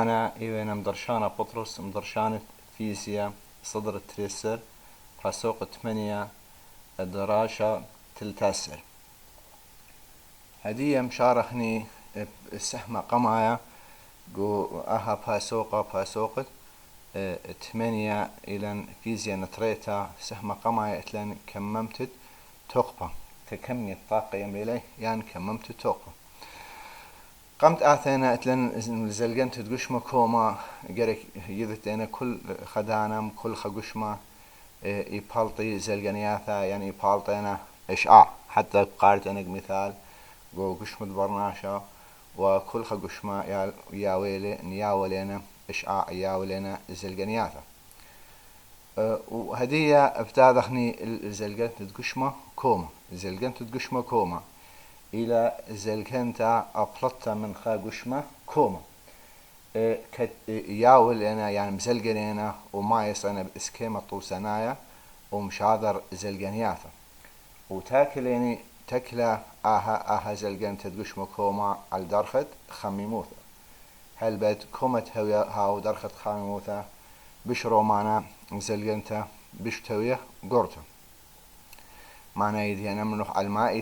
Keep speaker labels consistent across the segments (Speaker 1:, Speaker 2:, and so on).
Speaker 1: أنا إيوين مدرشانة بطرس مدرشانة فيزياء صدر تريسر باسوق 8 دراشة تلتاسر. هدية مشارخني السحمة قمايا جو أها باسوقة 8 إلى فيزياء نتريتا سحمة قمايا إتلان كممتد توقفة تكمية الطاقة يميلي يعني كممتد توقفة. قمت آثينا إتلن زلجنت تقشمة كوما جرك يذتينا كل خدانم كل خقشمة يبالطي زلجنياثا يعني يبالطينا إشعاع حتى قارت أنا مثال جو قشمة برناشا وكل خقشمة ياويلي نياولينا إشعاع ياولينا زلجنياثا. وهدية افتادخني الزلجنت تقشمة كوما إلى زلكنتا أقلطة من خاقشمة كوما ياول أنا يعني مزلقنينا وما يصنع بإسكيمة طوسنايا ومشاذر زلقنياثا وتاكليني تكلا آها زلقنتا تقشمة كوما على درخت خميموثا هل بيت كومت هاو درخت خميموثا بش رومانا زلقنتا بش تويه قرطة معنا يدي أنا منوح على الماء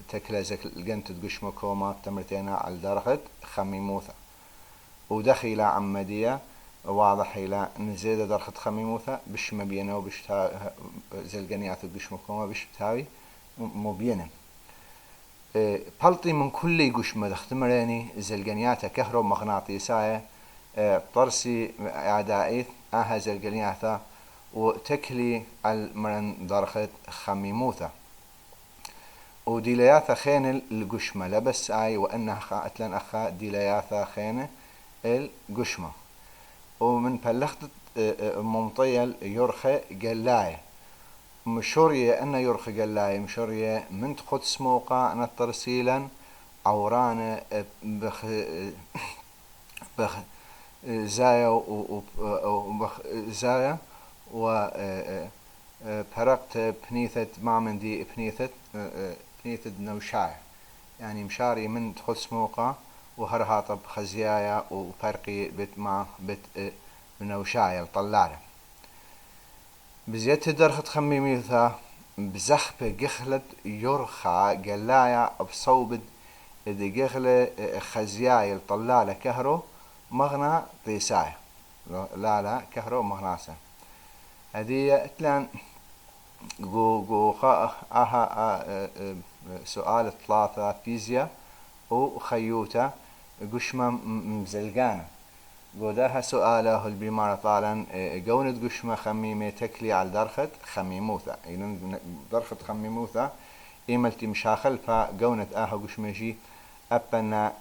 Speaker 1: تاكلا زلقنت تقشمة كوما تمرتينا على درخت خميموثا ودخيلة عمدية واضح إلى نزيد درخت خميموثا بش مبينة وبش زلقنيات تقشمة كوما بش تاوي مبينة بلطي من كل قشمة دختمريني زلقنياتها كهرب مغناطيسية طرسي أعدائي آها زلقنياتها وتكلي المرن درخت خميموثا وديلياثا خين القشمة لبس آي وأنها أتلن أخا ديلياثا خين القشمة ومن بلخت ممطيل يرخي قلاية مشورية أن يرخي قلاية مشورية من تخد سموقة نترسيلا عورانة بخ زايا وبخ زايا وفرقت بنيثة معمندي بنيثة نوشاية يعني مشاري من تخد سموقة وهرهاطب خزيايا وفرقي بت مع بت نوشاية الطلالة بزيت درخت خميميثا بزخبة قخلت يرخى قلايا بصوبد إذا قخلة خزيايا الطلالة كهرو مغنى طيسايا لا كهرو مغناسة هذه اتلان جو سؤال 3 فيزياء وخيوتا قشمة مزلقانة قوداها سؤاله البيمارة طالا قونت قشمة خميمة تكلي على درخت خميموثا درخت خميموثا إيملتي مشاخل فقونت قشمة جي أبنا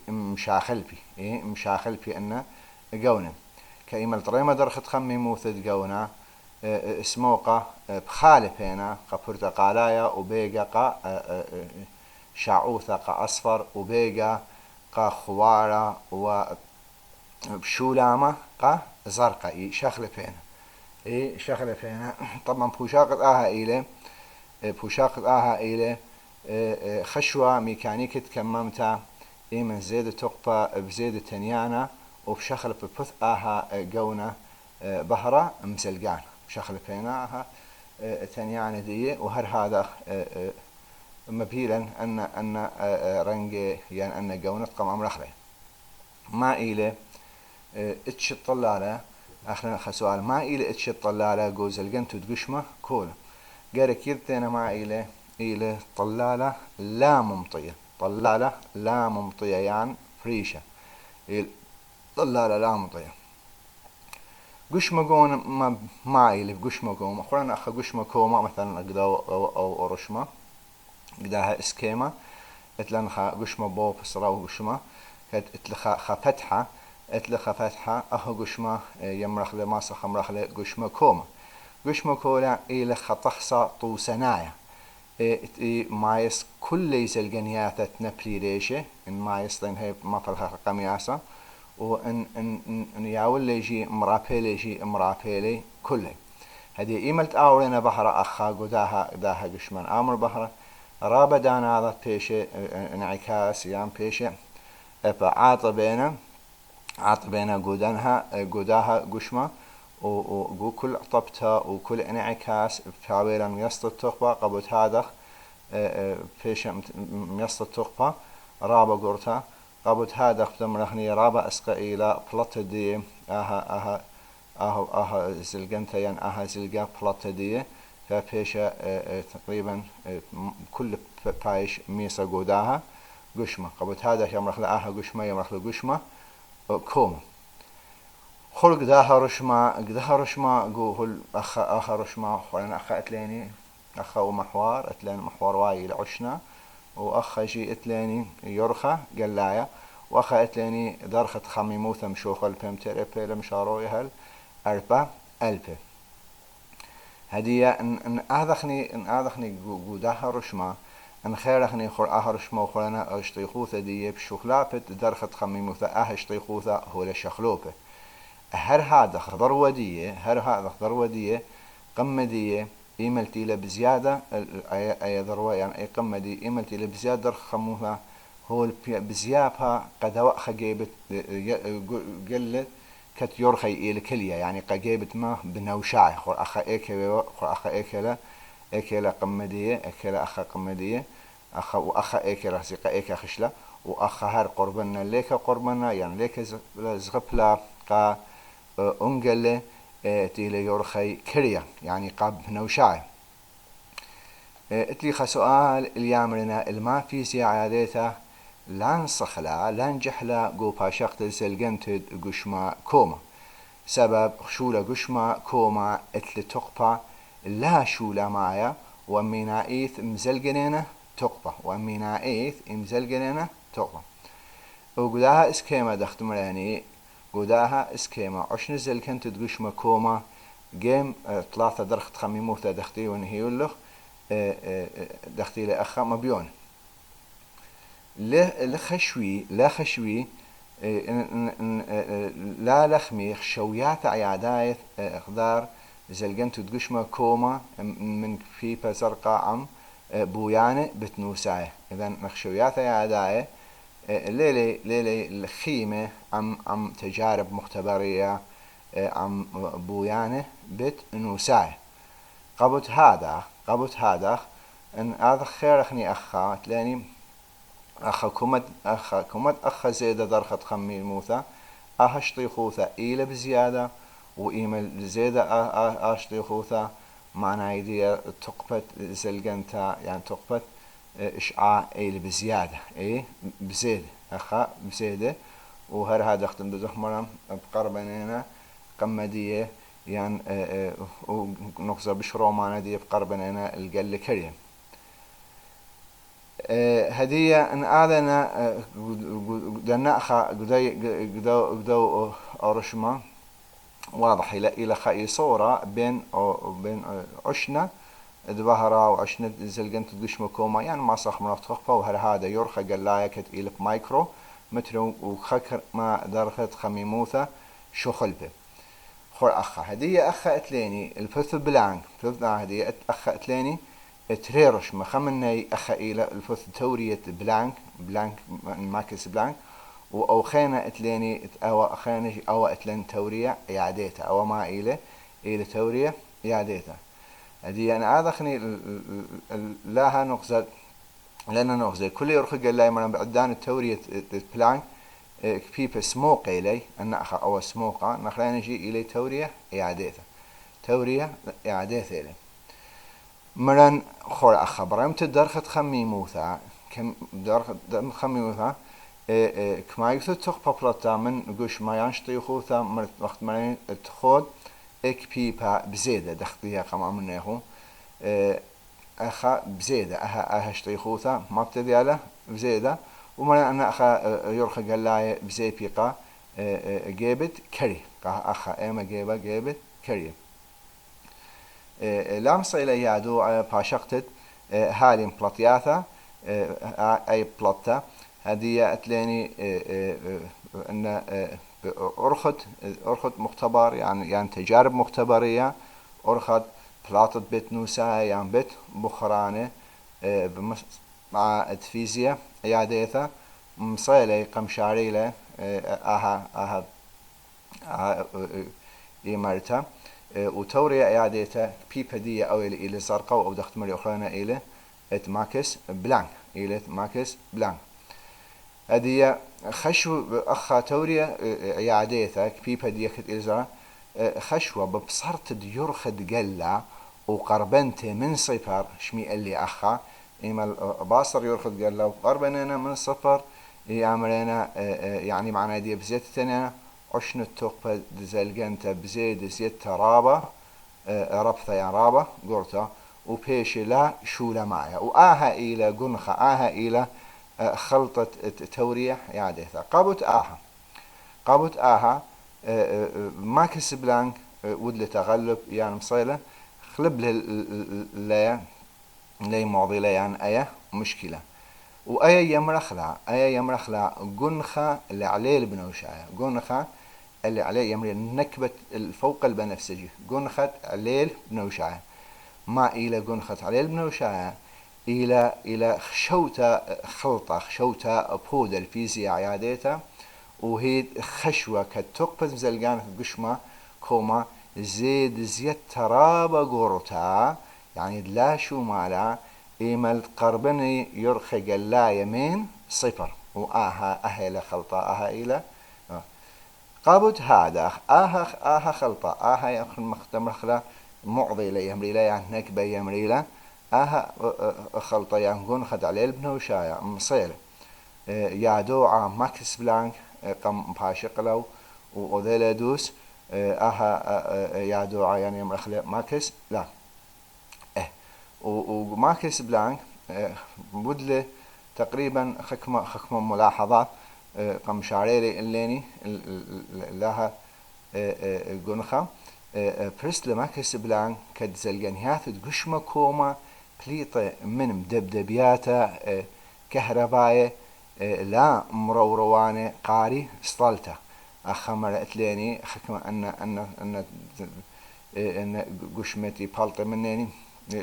Speaker 1: مشاخل بي أن قونا كإيمل طريمة درخت خميموثا قونا اسموقة بخالف هنا برتقالايا وبيقا شعوثة أصفر وبيقا خوارة وبشولامة زرقاء شخلف هنا طبعا بوشاقت إلى خشوة ميكانيكة كممتا من زيد تقبى بزيد تنيانا وبشخلف بث قونا بهرة مسلقان شخلف هنا تنيانا دي وهر هذا مبيلا أن رنج يعني أن قونت قم أمر أخرى ما إلى اتش الطلالة آخر سؤال ما إلى اتش الطلالة جوز الجنت تقشمة كولا قال كيرتنا ما إلى طلالة لا ممطية يعني فريشة طلالة لا ممطية قشمة قون ما إلى قشمة قوم أخونا أخ قشمة كوما مثلا أقدا أو رشمة قداها اسكيما اتلنخا قشمة بو بصراو قشمة اتلخا فتحة اهو قشمة يمرخ لماسخ امرخ قشمة كوما قشمة كولا إلى خطخصة طوسنايا مايس كل يزلقنياثة تنبلي ليشة إن مايس لين هي ما فلها قمياسة وإن ياول ليجي مرابيلي كله هذه إيملت آورينا بحرة أخا قداها قشمن آمر بحرة رابا دانا هذا بيشة انعكاس يعني بيشة عاطبينا عطبينا قوداها قشمة وكل طبتها وكل انعكاس بحاويلا ميسط التقبة قبوت هذا فيش ميسط التقبة رابا قرتا قبوت هذا بدم رهني رابا اسقائيلا بلط دي اها زلقنتا يعني اها زلقا بلط دي فبيشا تقريبا كل بايش ميسا قوداها قشمة قبوت هذا يمرخ لآها قشمة يمرخ لقشمة كوم خل قداها رشما قول أخا رشما خلنا أخا أتليني أخا ومحوار أتلين محوار واي لعشنا وأخا جي أتليني يرخى قلايا وأخا أتليني درخة خميموثة مشوخة البيمتر إبي لمشاروي هل أربا ألبي هدية إن أذخني قداها رشما ان خيرخني خور اهرشما وخورنا اشتيخوثة دي بشوكلابت درخت خميموثة اشتيخوثة هو لشخلوبة هر هذا خضر ودية قمدية ايملتي لبزيادة اي ذروة يعني اي قمدي ايملتي لبزيادة درخ خموها هو بزيابها قد وقخ جيبت قلت كت يرخي إلى كلية يعني قجيبت ما بنوشاي خور أخا إيكلا إيكلا قمدية إيكلا أخا قمدية أخا وأخا إيكلا زيقا إيكا خشلة وأخا هر قربنا ليك قربنا يعني ليك زغبلا قا أنجل تيلي يرخي كلية يعني قاب نوشاي اتلي سؤال اليامرنا الما في سيعاديته لان صخلا لان جحلا قو باشقت سلقنت قشما كوما سبب خشولة قشما كوما اتل تقبا لا شولا معايا ومينايث مزلقنينة تقبا ومينايث مزلقنينة تقبا وقداها اسكيما دختمراني قداها اسكيما عشن زلقنت قشما كوما جيم 3 درخت خميموثة دختي ونهيولخ دختي لأخا مبيون لا خشوي لا لخمي خشويات عيادايت اخضار زلقنتو تقشمة كوما من فيبا زرقاء عم بويانة بتنوساي اذا خشويات عيادايت ليلي الخيمة عم تجارب مختبرية عم بويانة بتنوساي قبط هذا ان هذا خير اخني اخا تلاني أخا كمت أخا زيادة درخت خمي الموثى أهشتي خوثة إيلة بزيادة وإيمل زيادة أهشتي خوثة معنى يدي تقبت زلقنتا يعني تقبت إشعاع إيلة بزيادة إيه بزيادة أخا بزيادة وهر هذا اختم بزخمرم بقربانينا قمدية يعني نقصة بشرو معنا دي بقربانينا القل كريم هدية ان آذنا دناخا قدو أرشما واضح إلى خاي صورة بين عشنا دبهرا وعشنا زلقنت دشمة كوما يعني ما صخ من تخفى وهر هذا يرخى قلايا كت إلى مايكرو متر وخكر ما درخت خميموثة شخلبه خور أخا هدية أخا أتليني الفث بلانك فثنا هدية أخا أتليني تريرش مخمني أخا إلى الفث تورية بلانك ماكس بلانك أو خينا أتليني أو خينا أو أتلين تورية إعادتها أو ما إلى تورية إعادتها هذه أنا أذخني لها نقصد لنا نقصد كل يرخي قال لي مرة بعدان التورية بلانك كيف سموق إلي أن أخا أو سموقة نخلينا نجي إلى تورية إعادتها إلي مرن خور أخا برمت درخت خميموثا كم درخت خميموثا كما يكثر تخ ببلطا من قش ما ينشطي خوثا مرت وقت مرين تخود اك بيبا بزيدة دختيها قمع منه أخا بزيدة أها شطي خوثا ما ابتدي على بزيدة ومرن أنا أخا يرخى قلاي بزي بيقا جيبت كري أخا إما جيبت كري لامس إلى يادو باشقتت هالين بلطياثا أي بلطة هذه أتلاني أن أرخد مختبر يعني تجارب مختبرية أرخد بلاطة بيت نوسا يعني بيت بخرانة مع الفيزياء عياديثا مصيلة قمشاريلة إيمارتا وتوريا إعادتها بيبا دي أو إلى زرقاء أو دخت مري أخرى إلى ماكس بلانك إلى ماكس بلانك هذه خشو أخا توريا إعادتها بيبا دي كت إلى خشوة ببصرت ديورخد قلا وقربنت من صفر شمي اللي أخا إما باصر يرخد قلا وقربننا من صفر يعملنا يعني معنا دي بزيت تنا عشن التوقف زلجنت بزيد زيت رابة ربطة يعني رابة قرطة وبيش لا شو لا معها وآها إلى جنخة آها إلى خلطة توريح يعني قابوت آها ماكس بلانك ودل تغلب يعني مصيلة خلب له لي معضلة يعني أيه مشكلة وأيه يمرخلا جنخة اللي عليه البنوشاية جنخة اللي عليه يمري نكبة فوق البنفسجي جنخة عليه البنوشاية ما إلى جنخة عليه البنوشاية إلى خشوتة خلطة خشوتة بودر فيزياء عيادتها وهي خشوة كتقبض زلقانة قشمة كوما زيت ترابة قرطة يعني لا شو مالا إيمال قربني يرخي قلا يمين صفر وآها أهل خلطة آها إلى قابوت هذا آها خلطة آها يأخذ مختمرخلة معضي لي يمري لا يعني نكبة يمري لا آها خلطة ينقون خد عليه البنوشاية مصير يا دوعة ماكس بلانك قم باشق لو وذيلا دوس آها يا دوعة يعني مرخلة ماكس لا وماكس بلانك بدله تقريبا خكمة ملاحظات قم شعريري الليني لها جنخة برسل ماكس بلانك كد زلجنيات قشمة كوما بليطة من مدبدبياتا كهرباية لا مروروانة قاري سطلته أخمر أتليني حكمة أن قشمتي بالطة منيني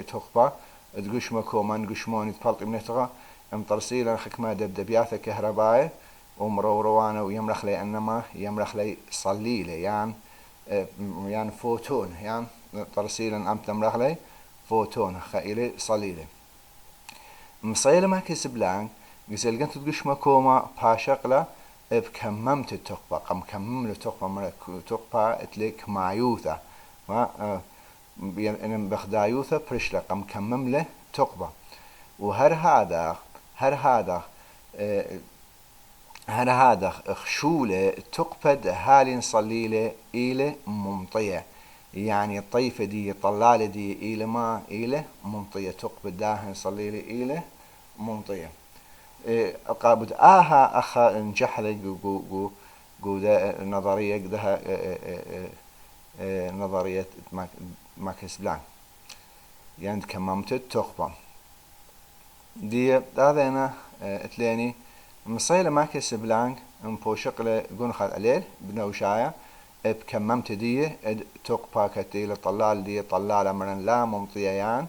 Speaker 1: تخبى تقشمة كومان قشموني بالطة من تغى مطرسيلا حكمة دبدبياتا كهرباية ومروروانة ويمرخ لي أنما يمرخ لي صليلي يعني فوتون يعني ترسيلا أم تمرخ لي فوتون خيلي صليلي مصيلة ما كسبلان قسل قنت تقش مكوما باشقلة بكممت التقبة قم كمم التقبة من تقبة اتلك معيوثة ما يعني بخدايوثة برشلة قم كمم له تقبة وهر هذا خشولة تقبد هالي صليلة إلى ممطية يعني الطيفة دي طلالة دي إلى ما إلى ممطية تقبد داهن صليلة إلى ممطية قابد آها أخا نجحل جو نظرية ده نظرية ماكس بلانك يعني كممت تقبة دي هذا أنا اتلاني مصيلة ماكس بلانك مبوشقلة قنخل عليه بنوشاية بكممت دي تقبا كتيل طلال دي طلال مرن لا ممطيان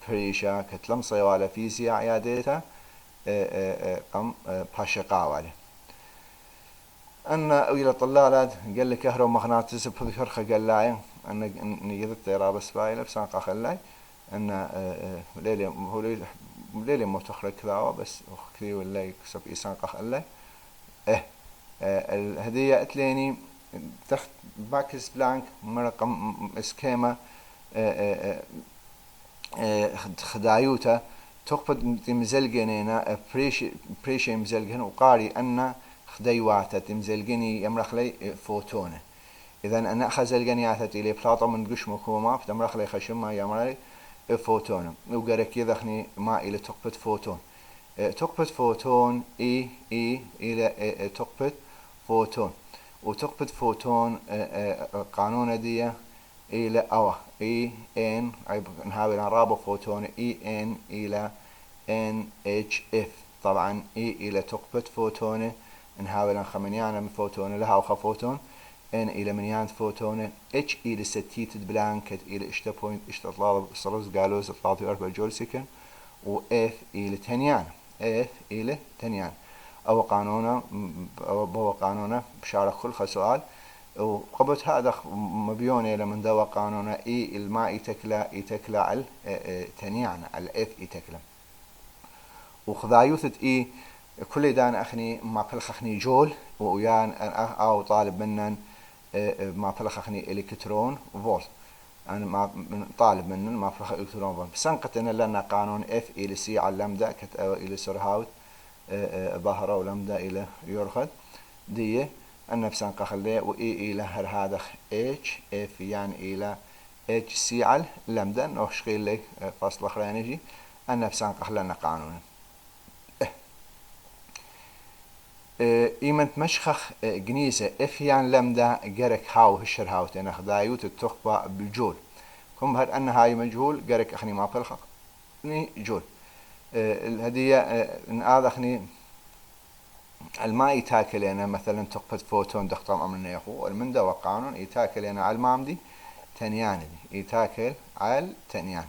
Speaker 1: بريشا كتلم صيوالة فيزياء عيادتها قم باشقاوالي أن إلى طلالات قال لي كهرو مغناطيس بذكرخة قال لاي أن نجدت رابس بايلة بسانقا خلاي أن ليلي متخرج كذا بس كذي ولا يكسب إنسان قخلاي الهدية أتليني تحت باكس بلانك مرقم اسكيما خدايوتا تقبض مزلجنينا بريشي مزلجن وقاري أن خديواتا تمزلجني يمرخ لي فوتونه إذا أنا أخذ زلجنياتات إلي بلاطة من قش مكومة فتمرخ لي خشمة يمرخ لي فوتون وقرك يدخني ما إلى تقبض فوتون تقبض فوتون إي إلى تقبض فوتون وتقبض فوتون قانون دي إلى أوه إي إن نحاول نرابط فوتون إي إن إلى إن إتش إف طبعا إي إلى تقبض فوتون نحاول نخمنيان من فوتون لها وخا فوتون إن إلى منيان فوتون إتش إلى ستيت بلانكت إلى إشتا بوينت إشتا طلاب صرز قالوز 34 جول سكن و إف إلى تنيان إف إلى تنيان أو قانونه بو قانونه بشارك كل سؤال وقبت هذا مبيوني لمن دوا قانونه إي الماء يتكلا على تنيان على إث يتكلا وخذايوثة إي كل دان أخني ما بلخخني جول ويان أو طالب منن ما بلخخني إلكترون فولت أنا ما طالب منن ما بلخ إلكترون فولت بسنقتنا لنا قانون إف إلى سي على لمدة إلى سرهاوت ظهره ولمدة إلى يرخد دي أنا بسنقة خليه وإي إلى هذا إتش إف يعني إلى إتش سي على لمدة نوشقيل لك فصل خلانيجي أنا بسنقة خلنا قانون إيمنت مشخخ جنيسة إف يعني لمدة جرك هاو هشر هاو تنخ دايوت التخبة بالجول كم هاد أن هاي مجهول جرك أخني ما بلخق ني جول الهدية هذا أخني الماء يتاكل أنا مثلا تقبة فوتون دختم أمرنا يخو المن دوا قانون يتاكل أنا على المامدي تنيان يتاكل على تنيان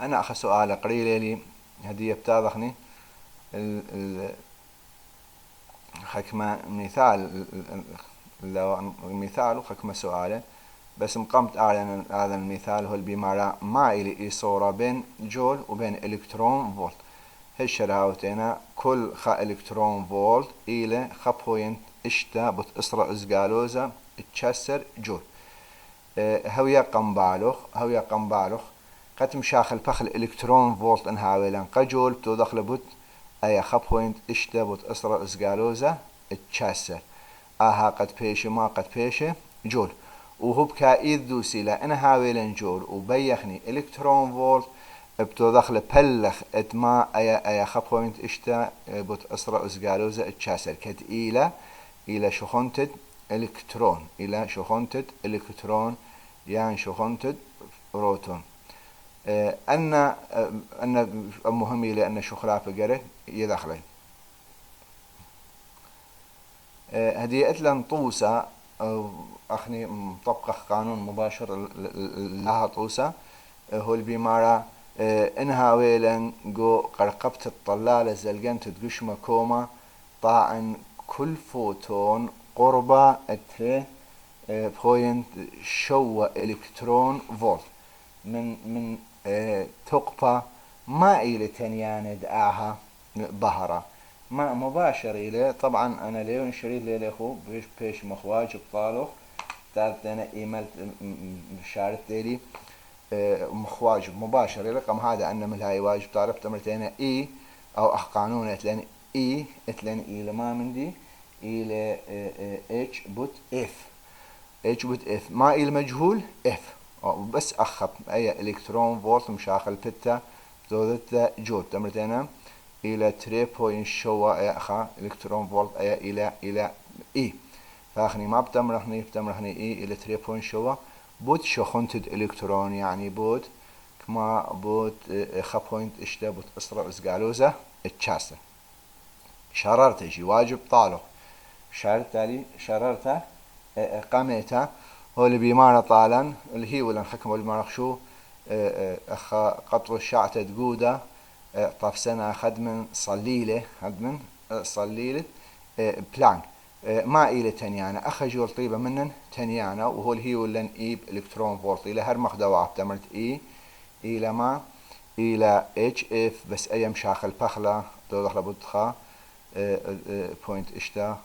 Speaker 1: أنا أخذ سؤال قليل لي هدية بتاضخني حكمة مثال لو مثال وحكمة سؤاله بس مقمت أعلن هذا المثال هو البمارة ما إلي صورة بين جول وبين إلكترون فولت هالشراوتنا كل خا إلكترون فولت إلى خبوين إشتا بتأسرع إزقالوزة تشسر جول هويا قنبالوخ قد مشاخل فخل إلكترون فولت انهاويلان قجول بتودخل بوت أي خبوينت إشتا بتأسرع إزقالوزة تشسر قد بيشي ما قد بيشي جول وهو بكايد دوسي لأن هاويلن جول وبيخني إلكترون فولت بتودخل بلخ اتما اي خبوينت اشتا بوت اسرع اسقالوزة اتشاسر كد الى شخونتد الكترون يعني شخونتد بروتون ان مهمي لان شخلاف قره يدخلي هدي اتلن طوسة اخني مطبقة قانون مباشر لها طوسة هو البيمارة انها ويلن جو قرقبت الطلالة زلقن تدقش مكومة طاعن كل فوتون قربة بوينت شو الكترون فولت من ثقبة ما إلى تنيان دعاها ظهرة ما مباشر إلى طبعا أنا ليون شريط لي أخو بيش مخواج بطالوخ تعرفتنا إيميل شارت لي مخواج مباشر رقم هذا أن من هاي واجب تعرف تمرتين إي أو قانون اتلان إي إلى ما من دي إلى إتش بوت إف ما إلى مجهول إف بس أخب أي إلكترون فولت مشاخل بتا زودت جول تمرتين إلى 3 شوا أي أخا إلكترون فولت أي إلى إي فأخني ما بتمرحني إي إلى 3 شوا بود شخونتد إلكترون يعني بود كما بود خبوينت اشتا بود اسرع اسقالوزة اتشاسة شررته جي واجب طالو شررته قامته هو اللي بيمارة طالا اللي هي ولا نحكم اللي ما نخشو قطر الشعة تقودة طف سنة خدمن صليلة بلانك ما إلى تنيانا أخجول طيبة منن تنيانا وهو اللي هي ولن إي إلكترون فولت إلى هر مخدوة اعتمرت إي إلى ما إلى إتش إف بس أي مشاخل بخلة دخل بدخا بوينت إشتا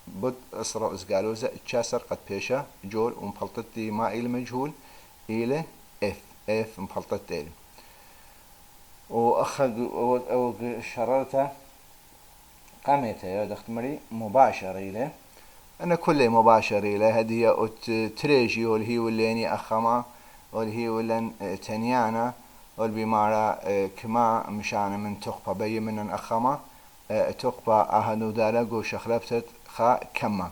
Speaker 1: بد أسرع إسقالوزة اتشاسر قد بيشا جول ومخلطتي ما إلى مجهول إلى إف مخلطت إلى وأخذ أو شررته قامته يا دختمري مباشر إليه أنا كله مباشر إليه هدية تريجي واللي هي وليني أخما واللي هي ولن تنيانا والبمارة كما مشان من تقبة بي من أخما تقبة أهدو دالقو شخلبتت خا كما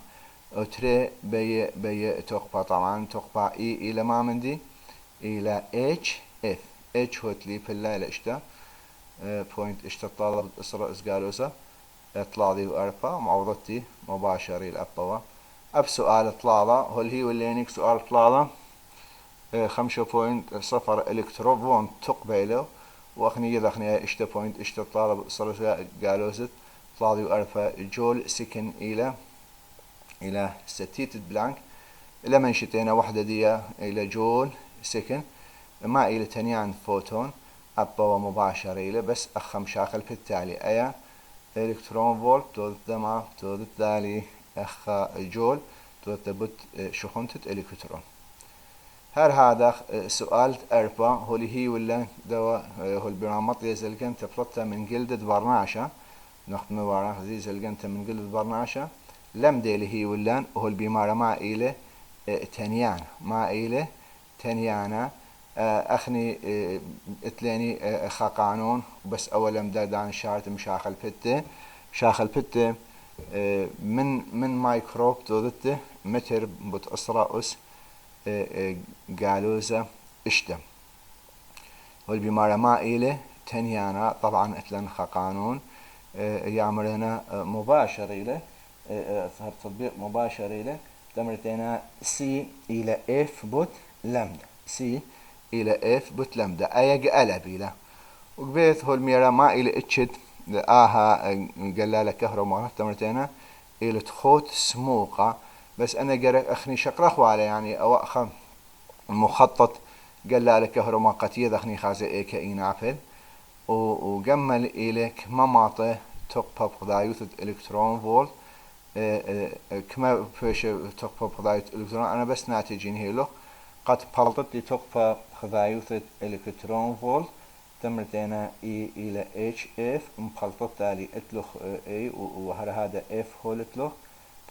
Speaker 1: وتري بي تقبة طبعا تقبة إي إلى ما مندي إلى إتش إف إتش هوتلي بلا إلى إشتا بوينت إشتا طالب إسراء إسقالوسا اطلع دي وارفا معوضتي مباشري الأبطوة أب سؤال اطلاله هو هي واللينك سؤال اطلاله 5.0 إلكترون تقبله وأخني ذخني إشتا بوينت إشتا طالب صرت قالوزت طالب أرفا جول سكن إلى ستيت بلانك إلى منشتين واحدة دي إلى جول سكن ما إلى تنيان فوتون أبا ومباشرة إلى بس أخم شاخل في التالي أيا إلكترون فولت تود دما تود تالي أخ جول تود تبت شخنتة إلكترون. هذا سؤال أربعة هو اللي هي ولا دوا هو البرامط يزلقن تفرطة من جلدة برناشة نختم وراه زي زلقن من جلدة برناشة لم دي اللي هي ولا هو البمارة ما إلى تنيان ما إلى تنيانا أخني اتلاني قانون بس أول مدادان شارت مشاخل بته شاخل بته من مايكروب تودته متر بتأسرة أس قالوزة اشتم والبمارة ما إلى تنيانا طبعا اتلان قانون يعملنا مباشر إلى صار تطبيق مباشر إلى تمرتنا سي إلى اف بوت لامدا سي إلى اف بوت لامدا أيق قلب إلى وقبيت هو الميرا ما إلى اتشد قلالة كهرباء تمرتنا إلى تخوت سموقة بس أنا قرأ أخني شقرخوا على يعني أو أخم مخطط قلالة كهرباء قتية دخني خازي إيكا إينافل وجمل إليك مماطة تقبب قضايوث إلكترون فولت كما فيش تقبب قضايوث إلكترون أنا بس ناتجين هيلو قد بلطت لي تقبب قضايوث إلكترون فولت تمرتنا إي إلى اتش اف مبلطت تالي اتلوخ اي وهذا اف هول اتلوخ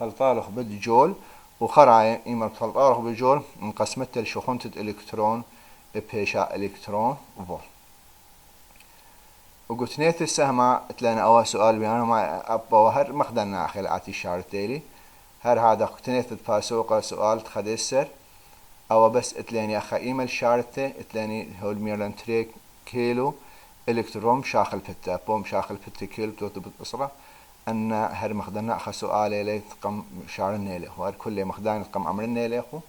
Speaker 1: بلطالخ بد جول وخرعي إما بلطالخ بجول انقسمت لشخونة الإلكترون بيشا إلكترون فولت وقلت نيت السهمة تلانا أول سؤال بيانا ما أبا وهر مخدنا أخي العاتي الشعر تيلي هر هذا قلت نيت الفاسوقة سؤال تخدسر أو بس تلاني أخا إيميل شارته تلاني هو الميرلان تريك كيلو إلكترون شاخل بتا بوم شاخل بتا كيلو توتو بالأسرة أن هر مخدنا أخا سؤال لي تقم شعر النيلي وهر كل مخدان تقم أمر النيلي أخو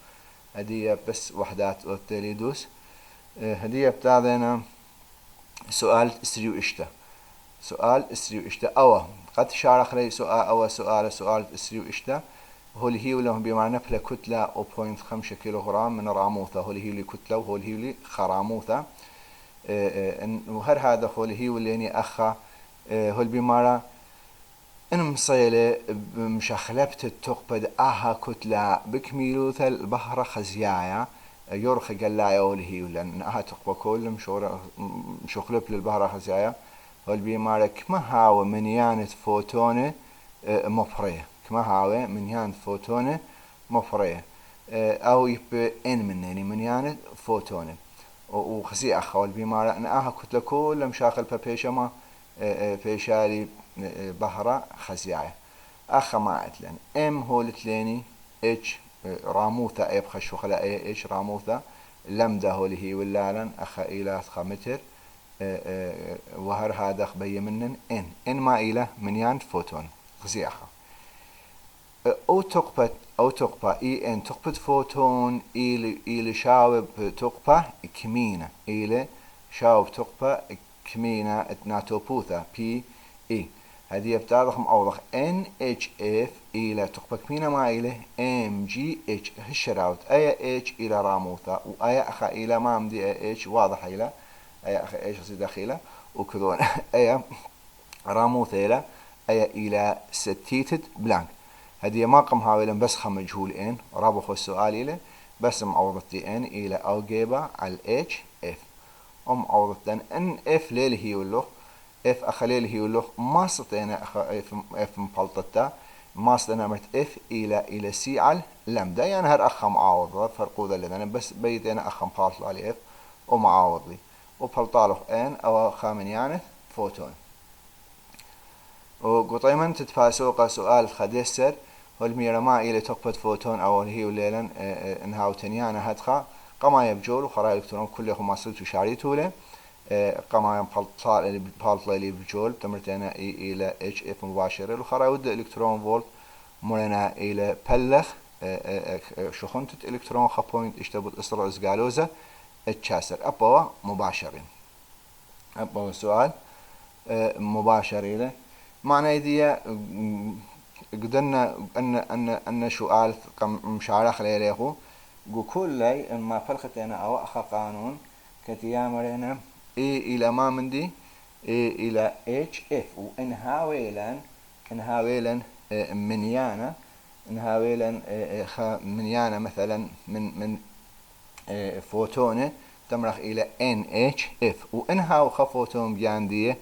Speaker 1: هدية بس وحدات تيلي دوس هدية بتاعنا سؤال استريو اشتا سؤال استريو اشتا أو قد شارخ لي سؤال أو سؤال استريو اشتا هو اللي هي ولهم بمعنى بلا كتلة 0.5 كيلوغرام من راموثة هو اللي هي كتلة وهو اللي هي خراموثة وهر هذا هو اللي هي واللي أخا هو البمارة إن مصيلة مشخلبت التقبد أها كتلة بكميلوثة البحر خزيايا يورخ قلايا والهي لأن أها تقبى كل مشخلب للبحر خزيايا والبيمارة كما هاو منيانة فوتونة مفرية كما هاو منيانة فوتونة مفرية أو يب إن منيانة فوتونة وخزي أخا والبيمارة أن أها كتلة كل مشاخل ببيشما بيشالي بحر خزيايا أخا ما أتلن إم هو لتليني إتش راموثة أي بخشو خلا أي إيش راموثة لمدة هو اللي هي ولالن أخا إلى خمتر وهر هذا خبي منن إن ما إلى منيان فوتون خزي أخا أو تقبة إي إن تقبة فوتون إلى شاوب تقبة كمينة إلى شاوب تقبة كمينة ناتوبوثة بي إي هذه بتاعهم أوضح NHF إلى تقبل مينا ما إلى MGH هالشراوت أي H إلى راموثة وأي أخا إلى ما مدي H واضح إلى أي أخا H صير داخله وكذون أي راموثة إلى ستيتد بلانك هذه ما قم هاولا بس خم مجهول إن رابخ السؤال إلى بس معوضتي N إلى أو جيبة على HF معوضتن NF ليله هي والله اف اخليل هي له ما استطينا اف مبلطتا ما استطينا مرت اف الى سي على لمدا يعني هر اخ معاوض فرقوا ذا انا بس بيت انا اخ مبلط على اف ومعاوض لي وبلطاله ان او خامن يعني فوتون وقطيما تتفاسوق سؤال خديسر والميرا ما الى تقبة فوتون او هي وليلا انها وتنيانا هدخا قما يبجول وخرا الكترون كلهم ما صرتوا شاريتوا له قمايم بلطة اللي بجول تمرتنا إلى اتش اف مباشرة الخراود الكترون فولت مرنا إلى بلخ شخنت الكترون خبوينت اشتبط إسراء إزقالوزة التشاسر أبوا مباشرين أبغى سؤال مباشر إليه معنى دي قدرنا أن سؤال مشارخ ليليخو قول لي ما فلختنا أو أخا قانون كتيامرنا إيه إلى ما مندي إيه إلى اتش اف وإنهاويلا منيانا انهاويلا منيانا مثلا من فوتونه تمرخ إلى NHF وإنها فوتون بياندية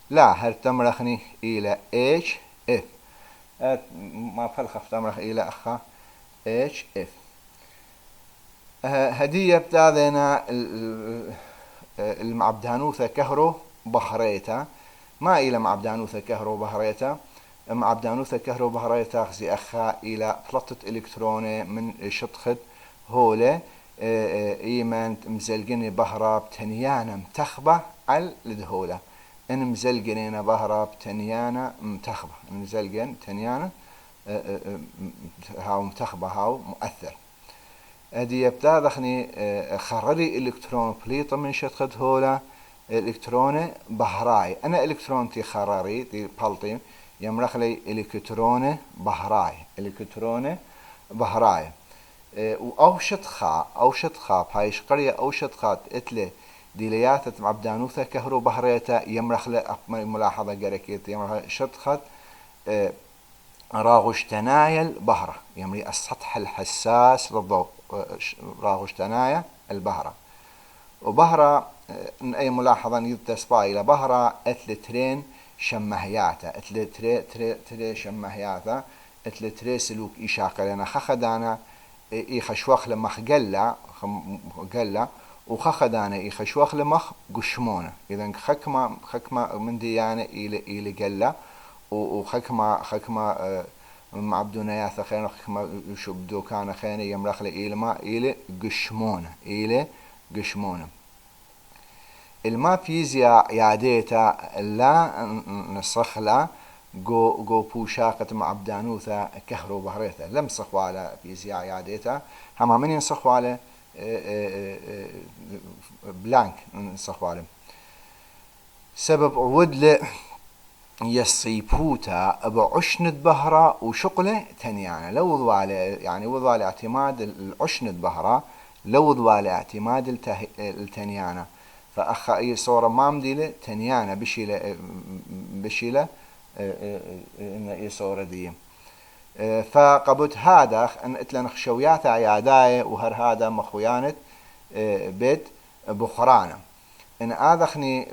Speaker 1: لا هل تمرخني إلى HF ما فلخف تمرخ إلى أخا HF هدية بتاعنا المعبدانوثة كهرو بحريتا ما إلى معبدانوثة كهرو بحريتا معبدانوثة كهرو بحريتا خزي أخا إلى فلطة إلكتروني من شطخد هولة إيمان مزلقني بهرة بتنيانا متخبة على الدهولة إن مزلقنينا بهرة بتنيانا متخبة مزلقن تنيانا هاو متخبة هاو مؤثر هدي يبتا دخني خرري إلكترون بليطة من شتخد هولة إلكتروني بهراي أنا إلكترون تي خرري تي بلطي يمرخ لي إلكتروني بهراي وأوشت خا هايش قرية أوشت خا اتلي ديليات معبدانوثة كهرو بهريتا يمرخ له ملاحظة قريكيت يمرخ شتخت راغشتنايا البهرة يمري السطح الحساس للضوء راغشتنايا البهرة وبهرة أي ملاحظة يتسبا إلى بهرة اتلترين شمهياتا اتلتري شمهياتا اتلتري سلوك إشاقة لنا خخدانا خشوخ لمخ قلة وخخدانا خشوخ لمخ قشمونة إذا خكمة من ديانة إلى قلة وخكمة معبدونيات خير خكمة شبدو كان خير يمرخ إلى قشمونة الما فيزياء ياديتا لا نسخ لا جو بوشاقة معبدانوثا كهرو بهريتا لم صخوا على فيزياء ياديتا هما من ينصخوا على بلانك نصخوا على سبب عود يصيبوتا بعشنة بهرة وشقلة تنيانا لو وضوا على يعني وضوا على اعتماد العشنة بهرة لو وضوا على اعتماد التنيانا فأخا أي صورة ما مديلة تنيانا بشيلة إن أي صورة دي فقبت هذا أن إتلن خشويات عياداي وهر هذا مخويانة بيت بخرانا إن آذخني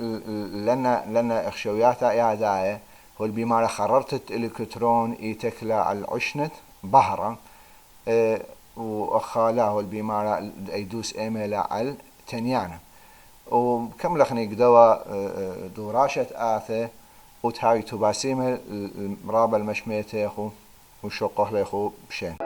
Speaker 1: لنا خشويات عياداي هو البيمارة خررت الإلكترون يتكلى على العشنة بهرة وأخالا هو البيمارة يدوس إيميلا على تنيانا وكم لخني قدوة دوراشة آثة وتهاي تباسيمه المرابة المشميته وشقه ليخو بشين